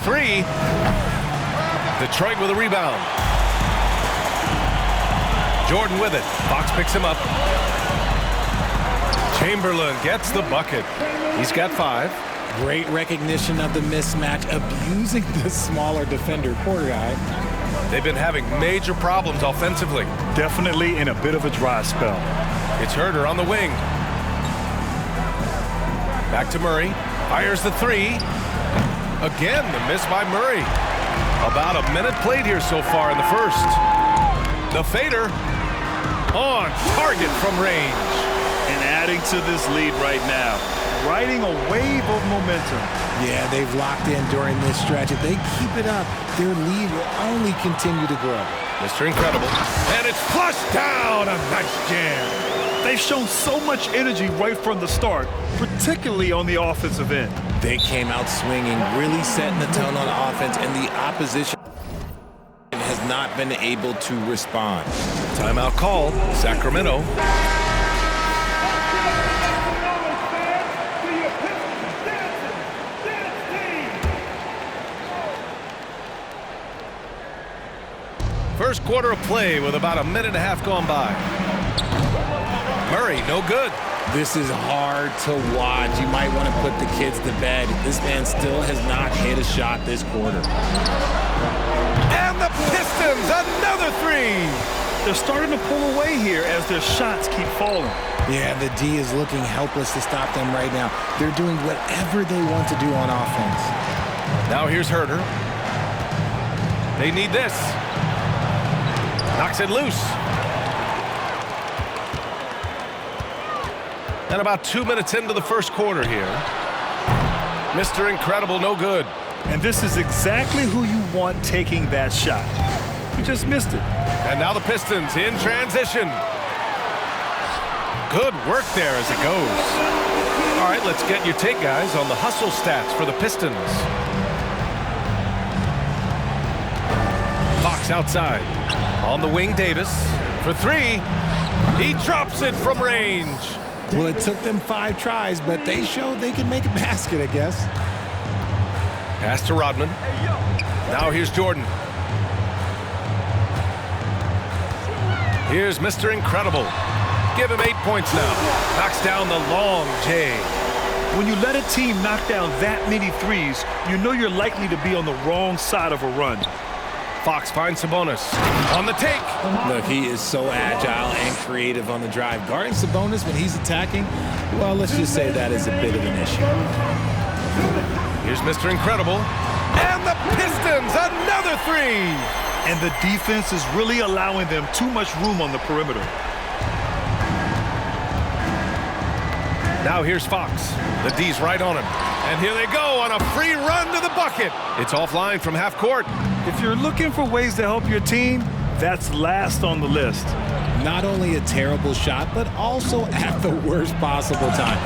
three. Detroit with a rebound. Jordan with it. Fox picks him up. Chamberlain gets the bucket. He's got 5. Great recognition of the mismatch, abusing the smaller defender, poor guy. They've been having major problems offensively. Definitely in a bit of a dry spell. It's Herder on the wing. Back to Murray. Fires the 3. Again, the miss by Murray. About a minute played here so far in the first. The fader on target from range. And adding to this lead right now, riding a wave of momentum. Yeah, they've locked in during this stretch. If they keep it up, their lead will only continue to grow. Mr. Incredible. And it's flushed down. A nice jam. They've shown so much energy right from the start, particularly on the offensive end. They came out swinging, really setting the tone on offense, and the opposition has not been able to respond. Timeout called. Sacramento. First quarter of play with about a minute and a half gone by. Murray, no good. This is hard to watch. You might want to put the kids to bed. This man still has not hit a shot this quarter. And the Pistons, another 3. They're starting to pull away here as their shots keep falling. Yeah, the D is looking helpless to stop them right now. They're doing whatever they want to do on offense. Now here's Herder. They need this. Knocks it loose. And about 2 minutes into the first quarter here. Mr. Incredible, no good. And this is exactly who you want taking that shot. You just missed it. And now the Pistons in transition. Good work there as it goes. All right, let's get your take, guys, on the hustle stats for the Pistons. Fox outside. On the wing, Davis for 3. He drops it from range. Well, it took them 5 tries, but they showed they can make a basket, I guess. Pass to Rodman. Now here's Jordan. Here's Mr. Incredible. Give him 8 points now. Knocks down the long J. When you let a team knock down that many threes, you know you're likely to be on the wrong side of a run. Fox finds Sabonis on the take. Look, he is so agile and creative on the drive. Guarding Sabonis when he's attacking, well, let's just say that is a bit of an issue. Here's Mr. Incredible. And the Pistons, another 3. And the defense is really allowing them too much room on the perimeter. Now here's Fox. The D's right on him. And here they go on a free run to the bucket. It's offline from half court. If you're looking for ways to help your team, that's last on the list. Not only a terrible shot, but also at the worst possible time.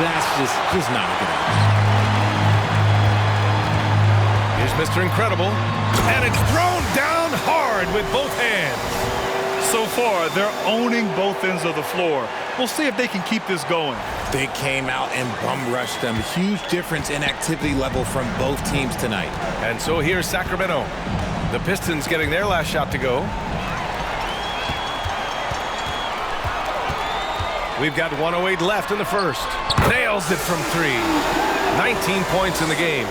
That's just not a good idea. Here's Mr. Incredible. And it's thrown down hard with both hands. So far, they're owning both ends of the floor. We'll see if they can keep this going. They came out and bum rushed them. Huge difference in activity level from both teams tonight. And so here's Sacramento. The Pistons getting their last shot to go. We've got 1:08 left in the first. Nails it from 3. 19 points in the game.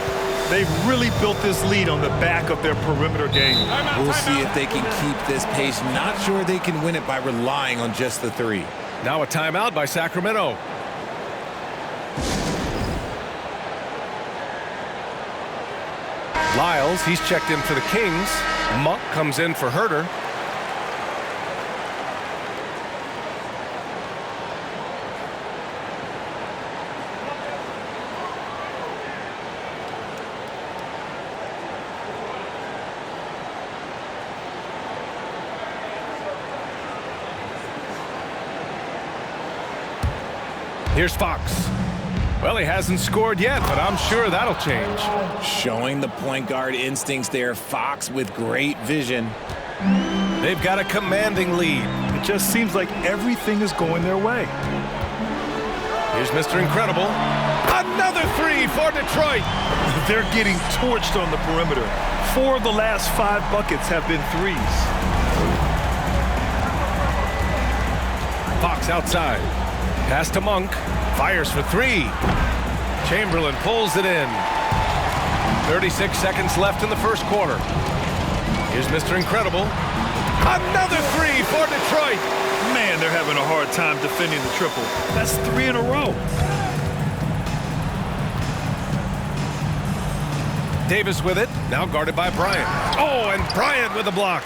They've really built this lead on the back of their perimeter game. We'll see if they can keep this pace. Not sure they can win it by relying on just the 3. Now a timeout by Sacramento. Lyles, he's checked in for the Kings. Monk comes in for Herder. Here's Fox. Well, he hasn't scored yet, but I'm sure that'll change. Showing the point guard instincts there. Fox with great vision. They've got a commanding lead. It just seems like everything is going their way. Here's Mr. Incredible. Another three for Detroit. They're getting torched on the perimeter. 4 of the last 5 buckets have been threes. Fox outside. Pass to Monk. Fires for 3. Chamberlain pulls it in. 36 seconds left in the first quarter. Here's Mr. Incredible. Another three for Detroit. Man, they're having a hard time defending the triple. That's 3 in a row. Davis with it. Now guarded by Bryant. Oh, and Bryant with the block.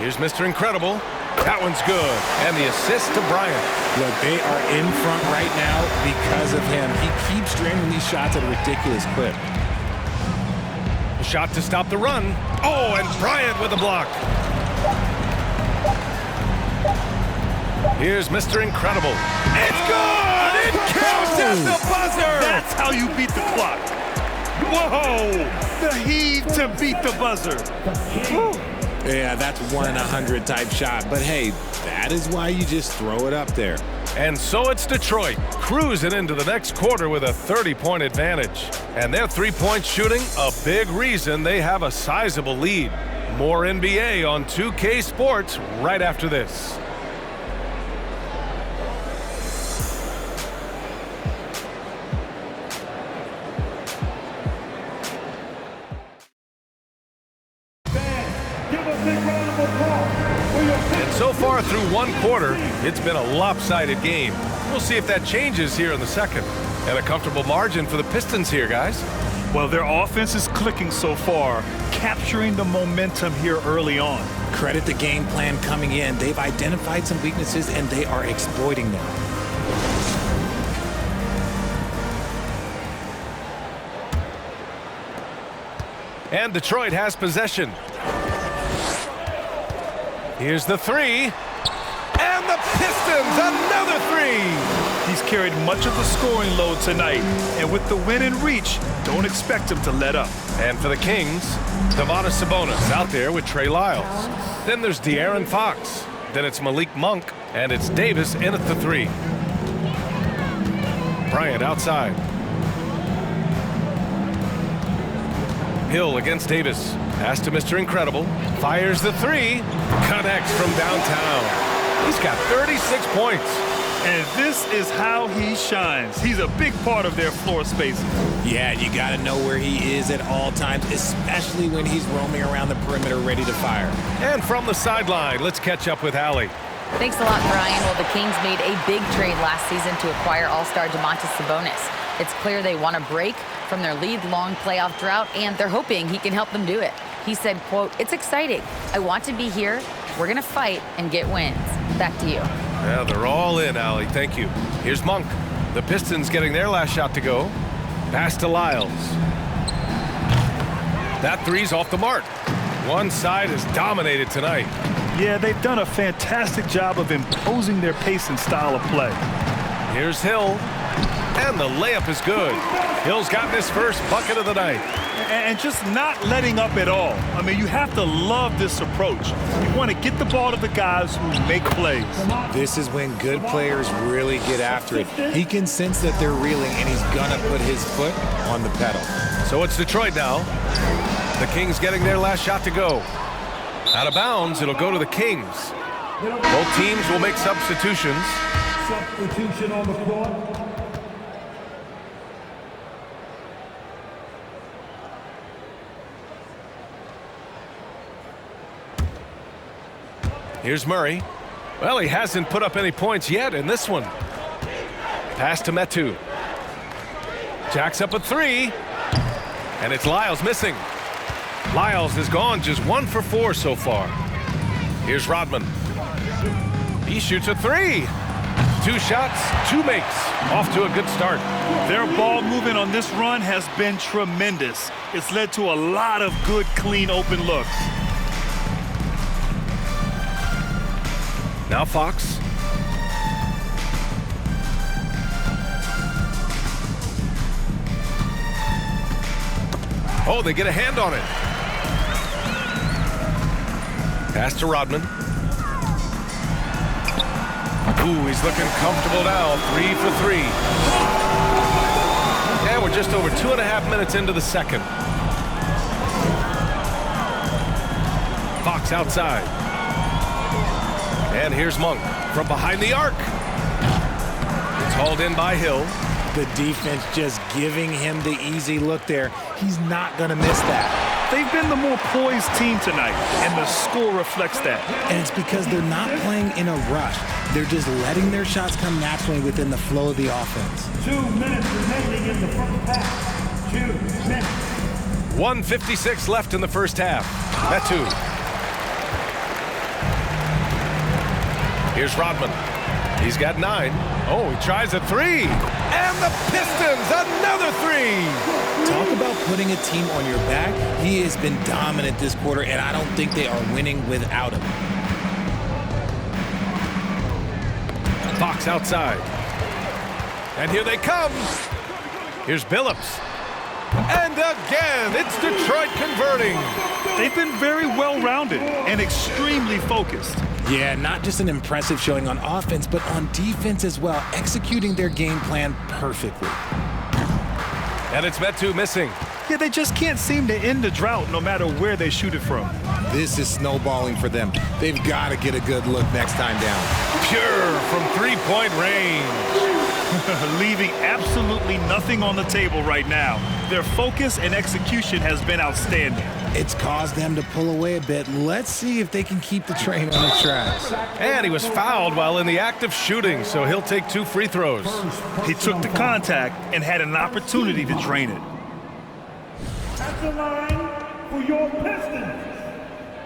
Here's Mr. Incredible. That one's good. And the assist to Bryant. Look, they are in front right now because of him. He keeps draining these shots at a ridiculous clip. A shot to stop the run. Oh, and Bryant with the block. Here's Mr. Incredible. It's good! It counts at the buzzer! That's how you beat the clock. Whoa! The heave to beat the buzzer. Whew. Yeah, that's 1 in 100 type shot. But hey, that is why you just throw it up there. And so it's Detroit cruising into the next quarter with a 30-point advantage. And their three-point shooting, a big reason they have a sizable lead. More NBA on 2K Sports right after this. And so far through one quarter, it's been a lopsided game. We'll see if that changes here in the second. And a comfortable margin for the Pistons here, guys. Well, their offense is clicking so far, capturing the momentum here early on. Credit the game plan coming in. They've identified some weaknesses, and they are exploiting them. And Detroit has possession. Here's the three. And the Pistons, another three. He's carried much of the scoring load tonight, and with the win in reach, don't expect him to let up. And for the Kings, Domantas Sabonis out there with Trey Lyles. Then there's De'Aaron Fox. Then it's Malik Monk, and it's Davis in at the three. Bryant outside. Hill against Davis. Pass to Mr. Incredible. Fires the three. Connects from downtown. He's got 36 points. And this is how he shines. He's a big part of their floor spacing. Yeah, you got to know where he is at all times, especially when he's roaming around the perimeter ready to fire. And from the sideline, let's catch up with Allie. Thanks a lot, Brian. Well, the Kings made a big trade last season to acquire All-Star Domantas Sabonis. It's clear they want to break from their lead-long playoff drought, and they're hoping he can help them do it. He said, quote, "It's exciting. I want to be here. We're going to fight and get wins." Back to you. Yeah, they're all in, Allie. Thank you. Here's Monk. The Pistons getting their last shot to go. Pass to Lyles. That three's off the mark. One side is dominated tonight. Yeah, they've done a fantastic job of imposing their pace and style of play. Here's Hill. And the layup is good. Hill's gotten his first bucket of the night. And just not letting up at all. I mean, you have to love this approach. You want to get the ball to the guys who make plays. This is when good players really get after it. He can sense that they're reeling, and he's going to put his foot on the pedal. So it's Detroit now. The Kings getting their last shot to go. Out of bounds, it'll go to the Kings. Both teams will make substitutions. Substitution on the court. Here's Murray. Well, he hasn't put up any points yet in this one. Pass to Metu. Jacks up a three. And it's Lyles missing. Lyles has gone just 1 for 4 so far. Here's Rodman. He shoots a three. 2 shots, 2 makes. Off to a good start. Their ball movement on this run has been tremendous. It's led to a lot of good, clean, open looks. Now Fox. Oh, they get a hand on it. Pass to Rodman. Ooh, he's looking comfortable now. 3 for 3. And we're just over 2.5 minutes into the second. Fox outside. And here's Monk from behind the arc. It's hauled in by Hill. The defense just giving him the easy look there. He's not going to miss that. They've been the more poised team tonight, and the score reflects that. And it's because they're not playing in a rush. They're just letting their shots come naturally within the flow of the offense. 2 minutes remaining in the first half. 2 minutes. 1:56 left in the first half. Metu. Here's Rodman. He's got 9. Oh, he tries a 3. And the Pistons, another 3. Talk about putting a team on your back. He has been dominant this quarter, and I don't think they are winning without him. Fox outside. And here they come. Here's Billups. And again, it's Detroit converting. They've been very well-rounded and extremely focused. Yeah, not just an impressive showing on offense, but on defense as well, executing their game plan perfectly. And it's Metu missing. Yeah, they just can't seem to end the drought no matter where they shoot it from. This is snowballing for them. They've got to get a good look next time down. Pure from three-point range. Leaving absolutely nothing on the table right now. Their focus and execution has been outstanding. It's caused them to pull away a bit. Let's see if they can keep the train on its tracks. And he was fouled while in the act of shooting, so he'll take 2 free throws. He took the contact and had an opportunity to drain it. At the line for your Pistons.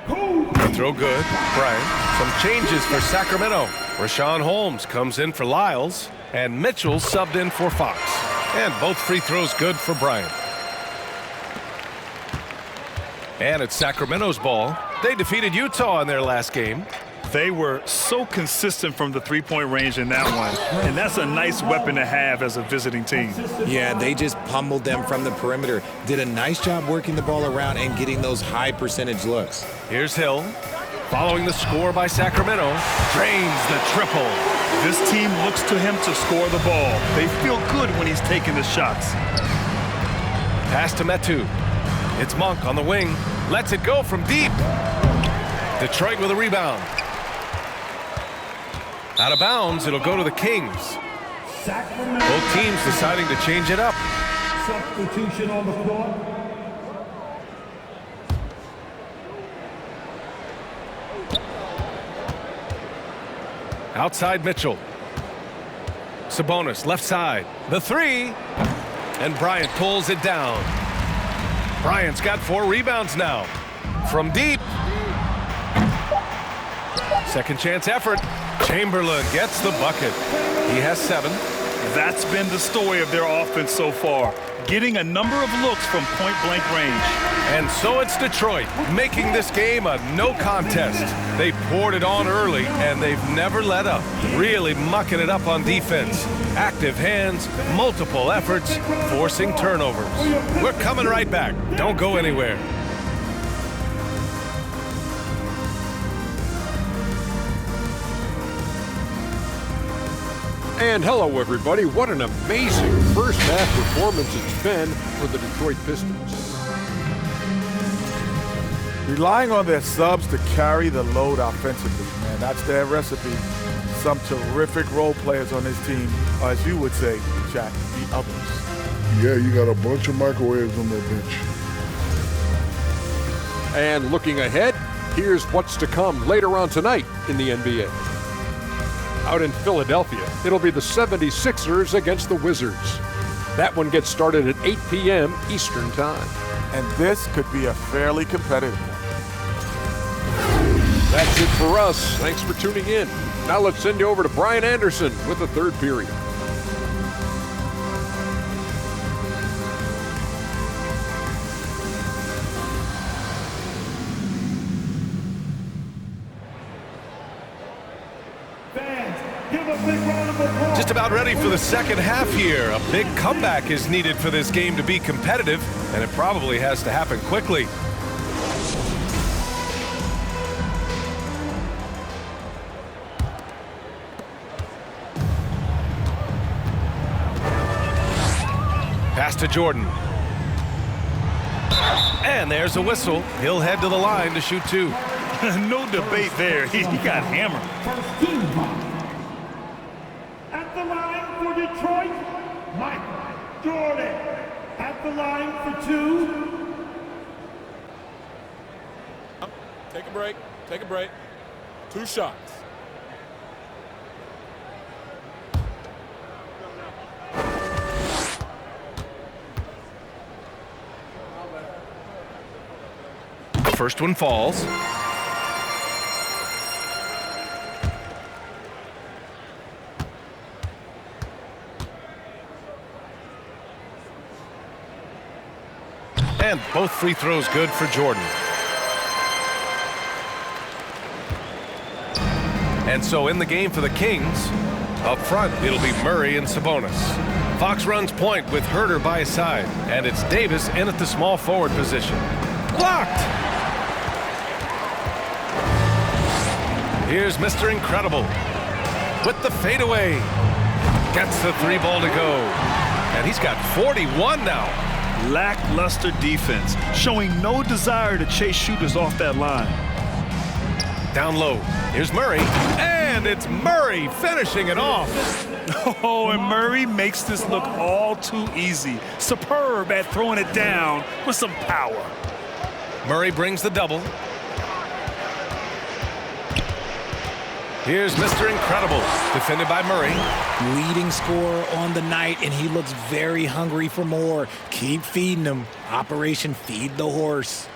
The throw good. Bryant. Some changes for Sacramento. Rashawn Holmes comes in for Lyles, and Mitchell subbed in for Fox. And both free throws good for Bryant. And it's Sacramento's ball. They defeated Utah in their last game. They were so consistent from the three-point range in that one, and that's a nice weapon to have as a visiting team. Yeah, they just pummeled them from the perimeter. Did a nice job working the ball around and getting those high percentage looks. Here's Hill. Following the score by Sacramento, drains the triple. This team looks to him to score the ball. They feel good when he's taking the shots. Pass to Metu. It's Monk on the wing. Lets it go from deep. Detroit with a rebound. Out of bounds, it'll go to the Kings. Sacramento. Both teams deciding to change it up. Substitution on the court. Outside Mitchell. Sabonis, left side. The 3. And Bryant pulls it down. Bryant's got 4 rebounds now. From deep. Second chance effort. Chamberlain gets the bucket. He has 7. That's been the story of their offense so far, getting a number of looks from point-blank range. And so it's Detroit, making this game a no contest. They poured it on early, and they've never let up, really mucking it up on defense. Active hands, multiple efforts, forcing turnovers. We're coming right back. Don't go anywhere. And hello, everybody. What an amazing first half performance it's been for the Detroit Pistons. Relying on their subs to carry the load offensively, man. That's their recipe. Some terrific role players on this team, or as you would say, Jack, the others. Yeah, you got a bunch of microwaves on that bench. And looking ahead, here's what's to come later on tonight in the NBA. Out in Philadelphia, it'll be the 76ers against the Wizards. That one gets started at 8 p.m. Eastern Time. And this could be a fairly competitive one. That's it for us. Thanks for tuning in. Now let's send you over to Brian Anderson with the third period. Just about ready for the second half here. A big comeback is needed for this game to be competitive, and it probably has to happen quickly. Pass to Jordan. And there's a whistle. He'll head to the line to shoot 2. No debate there. He got hammered. First team foul. At the line for Detroit, Michael Jordan. At the line for 2. Take a break. Take a break. 2 shots. First one falls. And both free throws good for Jordan. And so in the game for the Kings, up front, it'll be Murray and Sabonis. Fox runs point with Herter by his side, and it's Davis in at the small forward position. Blocked! Here's Mr. Incredible with the fadeaway. Gets the 3-ball to go. And he's got 41 now. Lackluster defense, showing no desire to chase shooters off that line. Down low. Here's Murray. And it's Murray finishing it off. Oh, and Murray makes this look all too easy. Superb at throwing it down with some power. Murray brings the double. Here's Mr. Incredible, defended by Murray. Leading scorer on the night, and he looks very hungry for more. Keep feeding him. Operation Feed the Horse.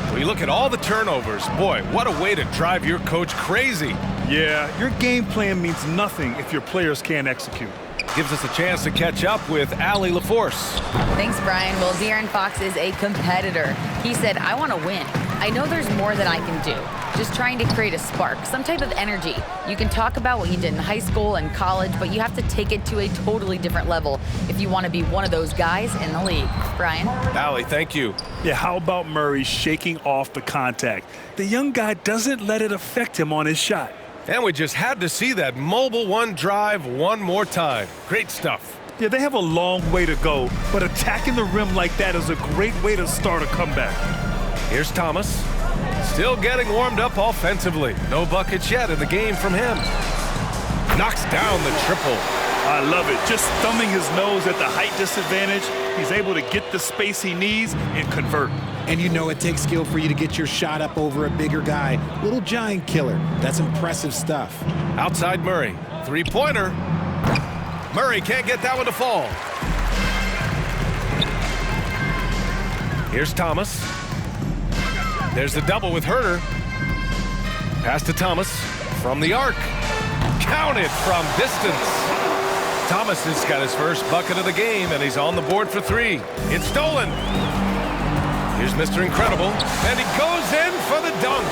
Well, you look at all the turnovers. Boy, what a way to drive your coach crazy. Yeah, your game plan means nothing if your players can't execute. Gives us a chance to catch up with Allie LaForce. Thanks, Brian. Well, De'Aaron Fox is a competitor. He said, I want to win. I know there's more that I can do. Just trying to create a spark, some type of energy. You can talk about what you did in high school and college, but you have to take it to a totally different level if you want to be one of those guys in the league. Brian? Allie, thank you. Yeah, how about Murray shaking off the contact? The young guy doesn't let it affect him on his shot. And we just had to see that mobile one drive one more time. Great stuff. Yeah, they have a long way to go, but attacking the rim like that is a great way to start a comeback. Here's Thomas. Still getting warmed up offensively. No buckets yet in the game from him. Knocks down the triple. I love it. Just thumbing his nose at the height disadvantage. He's able to get the space he needs and convert. And you know it takes skill for you to get your shot up over a bigger guy. Little giant killer. That's impressive stuff. Outside Murray. Three-pointer. Murray can't get that one to fall. Here's Thomas. There's the double with Herter. Pass to Thomas from the arc. Counted from distance. Thomas has got his first bucket of the game, and he's on the board for 3. It's stolen. Here's Mr. Incredible, and he goes in for the dunk.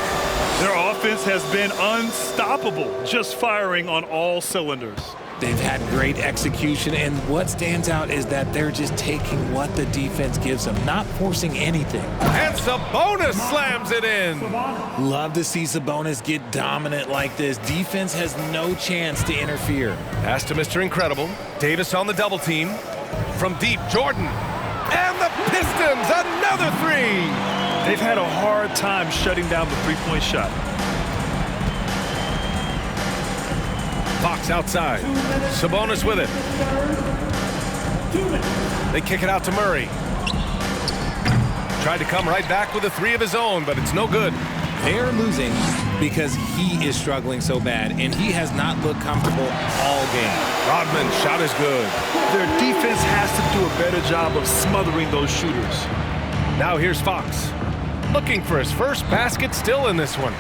Their offense has been unstoppable, just firing on all cylinders. They've had great execution, and what stands out is that they're just taking what the defense gives them, not forcing anything. And Sabonis slams it in. Love to see Sabonis get dominant like this. Defense has no chance to interfere. Pass to Mr. Incredible. Davis on the double team. From deep, Jordan. And the Pistons, another 3. They've had a hard time shutting down the three-point shot. Fox outside. Sabonis with it. They kick it out to Murray. Tried to come right back with a 3 of his own, but it's no good. They're losing because he is struggling so bad, and he has not looked comfortable all game. Rodman shot is good. Their defense has to do a better job of smothering those shooters. Now here's Fox. Looking for his first basket, still in this one.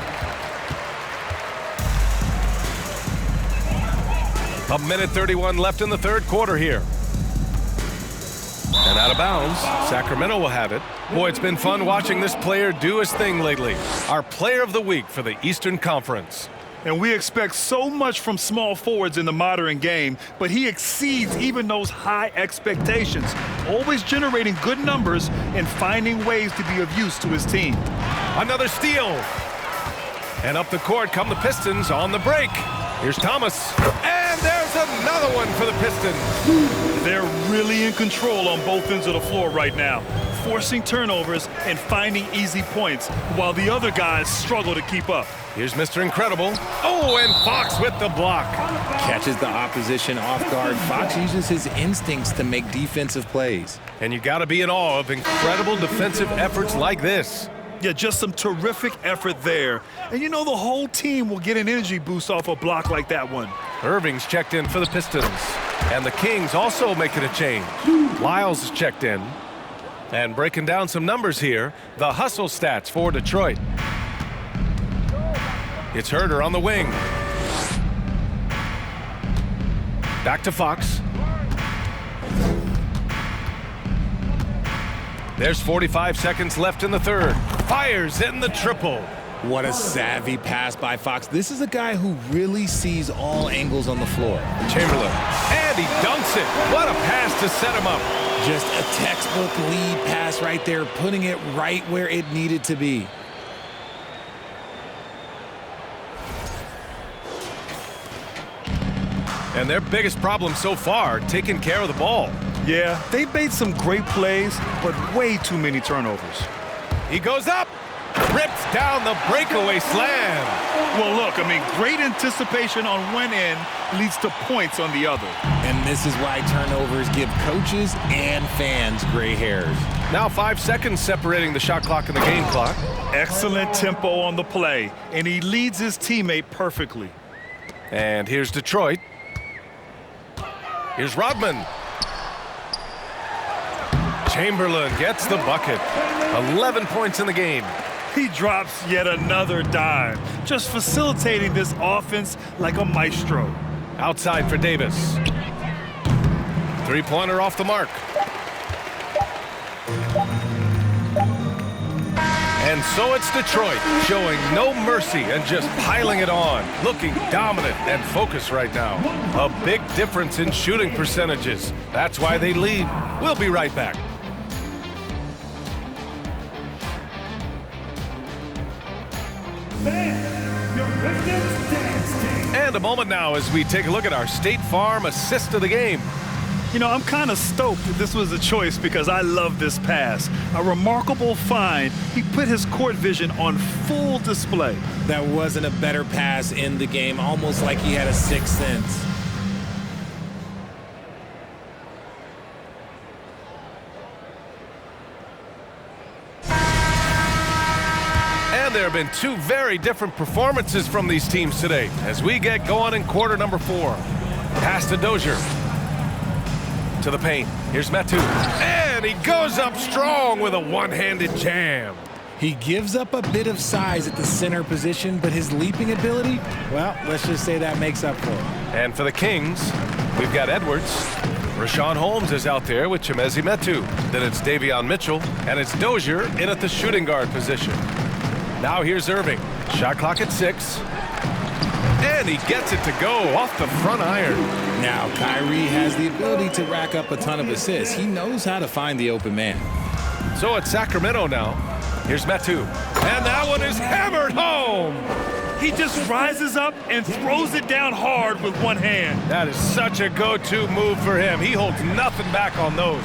A minute 31 left in the third quarter here. And out of bounds, Sacramento will have it. Boy, it's been fun watching this player do his thing lately. Our player of the week for the Eastern Conference. And we expect so much from small forwards in the modern game, but he exceeds even those high expectations, always generating good numbers and finding ways to be of use to his team. Another steal. And up the court come the Pistons on the break. Here's Thomas. And there's another one for the Pistons. They're really in control on both ends of the floor right now, forcing turnovers and finding easy points while the other guys struggle to keep up. Here's Mr. Incredible. Oh, and Fox with the block. Catches the opposition off guard. Fox uses his instincts to make defensive plays. And you got to be in awe of incredible defensive efforts like this. Yeah, just some terrific effort there. And you know the whole team will get an energy boost off a block like that one. Irving's checked in for the Pistons. And the Kings also making a change. Lyles is checked in. And breaking down some numbers here, the hustle stats for Detroit. It's Herder on the wing. Back to Fox. There's 45 seconds left in the third. Fires in the triple. What a savvy pass by Fox. This is a guy who really sees all angles on the floor. Chamberlain. And he dunks it. What a pass to set him up. Just a textbook lead pass right there, putting it right where it needed to be. And their biggest problem so far, taking care of the ball. Yeah, they've made some great plays, but way too many turnovers. He goes up, rips down the breakaway slam. Well, look, I mean, great anticipation on one end leads to points on the other. And this is why turnovers give coaches and fans gray hairs. Now 5 seconds separating the shot clock and the game clock. Excellent tempo on the play, and he leads his teammate perfectly. And here's Detroit. Here's Rodman. Chamberlain gets the bucket. 11 points in the game. He drops yet another dime, just facilitating this offense like a maestro. Outside for Davis. Three-pointer off the mark. And so it's Detroit, showing no mercy and just piling it on, looking dominant and focused right now. A big difference in shooting percentages. That's why they lead. We'll be right back. And a moment now as we take a look at our State Farm assist of the game. You know, I'm kind of stoked that this was a choice because I love this pass. A remarkable find. He put his court vision on full display. That wasn't a better pass in the game, almost like he had a sixth sense. And there have been two very different performances from these teams today as we get going in quarter number 4. Pass to Dozier. To the paint. Here's Metu. And he goes up strong with a one-handed jam. He gives up a bit of size at the center position, but his leaping ability, well, let's just say that makes up for it. And for the Kings, we've got Edwards. Rashawn Holmes is out there with Chimezie Metu. Then it's Davion Mitchell, and it's Dozier in at the shooting guard position. Now here's Irving. Shot clock at 6. And he gets it to go off the front iron. Now, Kyrie has the ability to rack up a ton of assists. He knows how to find the open man. So it's Sacramento now. Here's Metu. And that one is hammered home. He just rises up and throws it down hard with one hand. That is such a go-to move for him. He holds nothing back on those.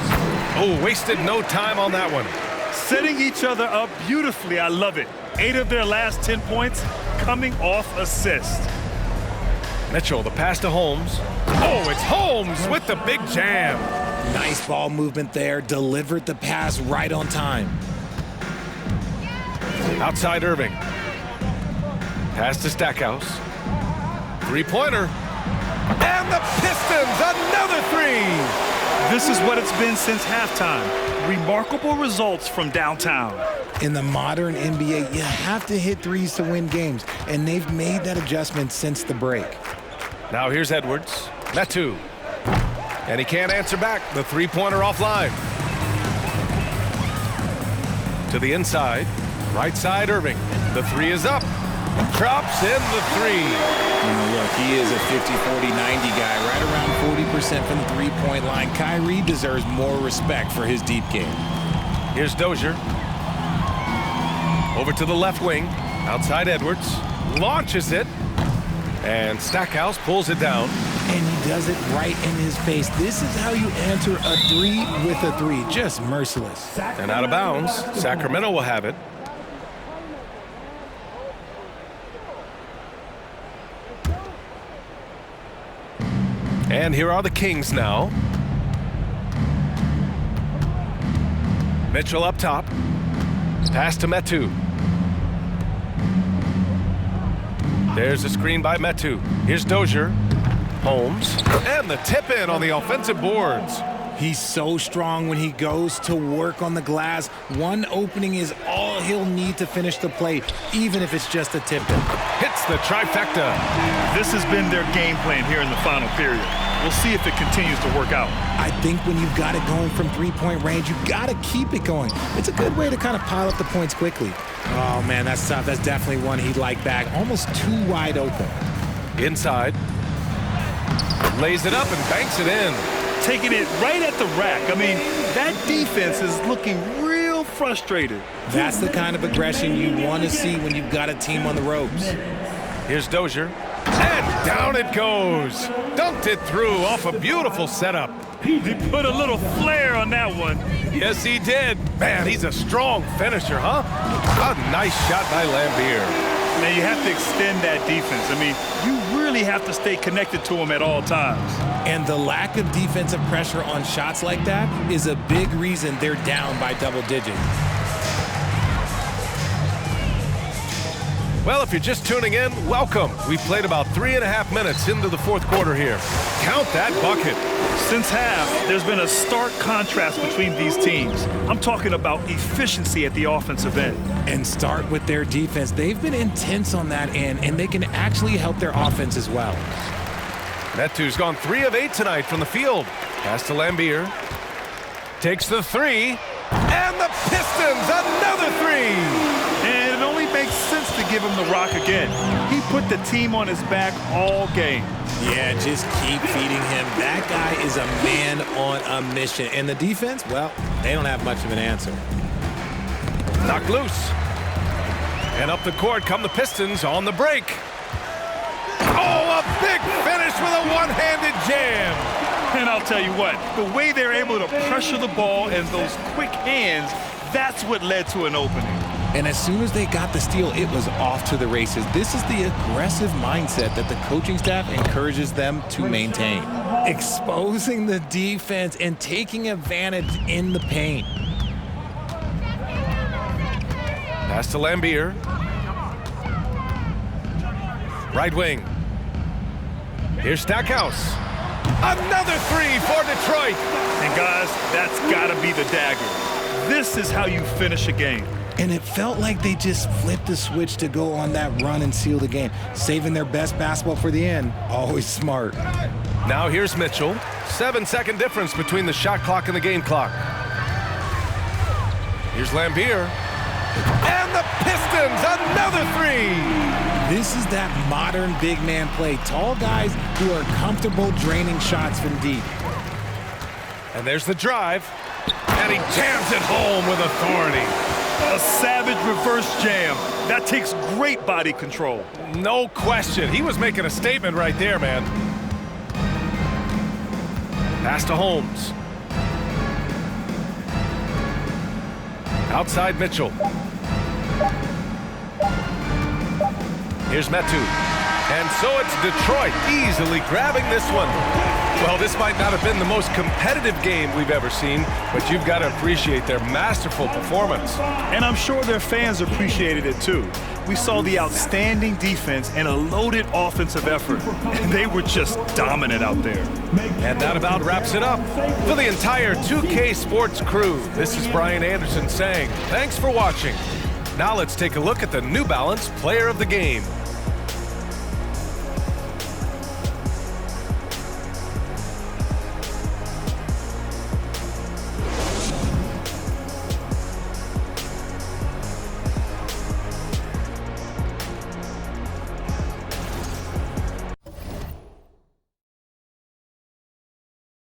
Oh, wasted no time on that one. Setting each other up beautifully. I love it. 8 of their last 10 points coming off assist. Mitchell, the pass to Holmes. Oh, it's Holmes with the big jam. Nice ball movement there. Delivered the pass right on time. Outside Irving. Pass to Stackhouse. Three-pointer. And the Pistons, another three. This is what it's been since halftime. Remarkable results from downtown. In the modern NBA, you have to hit threes to win games, and they've made that adjustment since the break. Now here's Edwards. Metu. And he can't answer back. The three-pointer offline. To the inside. Right side, Irving. The three is up. Drops in the three. Look, he is a 50-40-90 guy, right around 40% from the three-point line. Kyrie deserves more respect for his deep game. Here's Dozier. Over to the left wing. Outside Edwards. Launches it. And Stackhouse pulls it down. And he does it right in his face. This is how you answer a 3 with a 3. Just merciless. And out of bounds. Sacramento will have it. And here are the Kings now. Mitchell up top. Pass to Metu. There's a screen by Metu. Here's Dozier. Holmes. And the tip in on the offensive boards. He's so strong when he goes to work on the glass. One opening is all he'll need to finish the play, even if it's just a tip-in. Hits the trifecta. This has been their game plan here in the final period. We'll see if it continues to work out. I think when you've got it going from three-point range, you've got to keep it going. It's a good way to kind of pile up the points quickly. Oh, man, that's tough. That's definitely one he'd like back. Almost too wide open. Inside. Lays it up and banks it in. Taking it right at the rack. I mean, that defense is looking real frustrated. That's the kind of aggression you want to see when you've got a team on the ropes. Here's Dozier. And down it goes. Dunked it through off a beautiful setup. He put a little flair on that one. Yes, he did. Man, he's a strong finisher, huh? A nice shot by Lambier. Man, you have to extend that defense. I mean, you really have to stay connected to him at all times. And the lack of defensive pressure on shots like that is a big reason they're down by double digits. Well, if you're just tuning in, welcome. We've played about 3.5 minutes into the fourth quarter here. Count that bucket. Since half, there's been a stark contrast between these teams. I'm talking about efficiency at the offensive end. And start with their defense. They've been intense on that end, and they can actually help their offense as well. Metu's gone 3 of 8 tonight from the field. Pass to Lambier. Takes the 3. And the Pistons, another 3. And it only makes sense to give him the rock again. He put the team on his back all game. Yeah, just keep feeding him. That guy is a man on a mission. And the defense, well, they don't have much of an answer. Knocked loose. And up the court come the Pistons on the break. Oh, a big finish with a one-handed jam. And I'll tell you what, the way they're able to pressure the ball and those quick hands, that's what led to an opening. And as soon as they got the steal, it was off to the races. This is the aggressive mindset that the coaching staff encourages them to maintain. Exposing the defense and taking advantage in the paint. Pass to Lambier. Right wing. Here's Stackhouse. Another 3 for Detroit. And guys, that's got to be the dagger. This is how you finish a game. And it felt like they just flipped the switch to go on that run and seal the game. Saving their best basketball for the end. Always smart. Now here's Mitchell. 7-second difference between the shot clock and the game clock. Here's Lambier. And the Pistons, another 3. This is that modern big man play. Tall guys who are comfortable draining shots from deep. And there's the drive. And he jams it home with authority. A savage reverse jam. That takes great body control. No question. He was making a statement right there, man. Pass to Holmes. Outside Mitchell. Here's Metu. And so it's Detroit easily grabbing this one. Well, this might not have been the most competitive game we've ever seen, but you've got to appreciate their masterful performance. And I'm sure their fans appreciated it too. We saw the outstanding defense and a loaded offensive effort. And they were just dominant out there. And that about wraps it up. For the entire 2K Sports crew, this is Brian Anderson saying thanks for watching. Now let's take a look at the New Balance Player of the Game.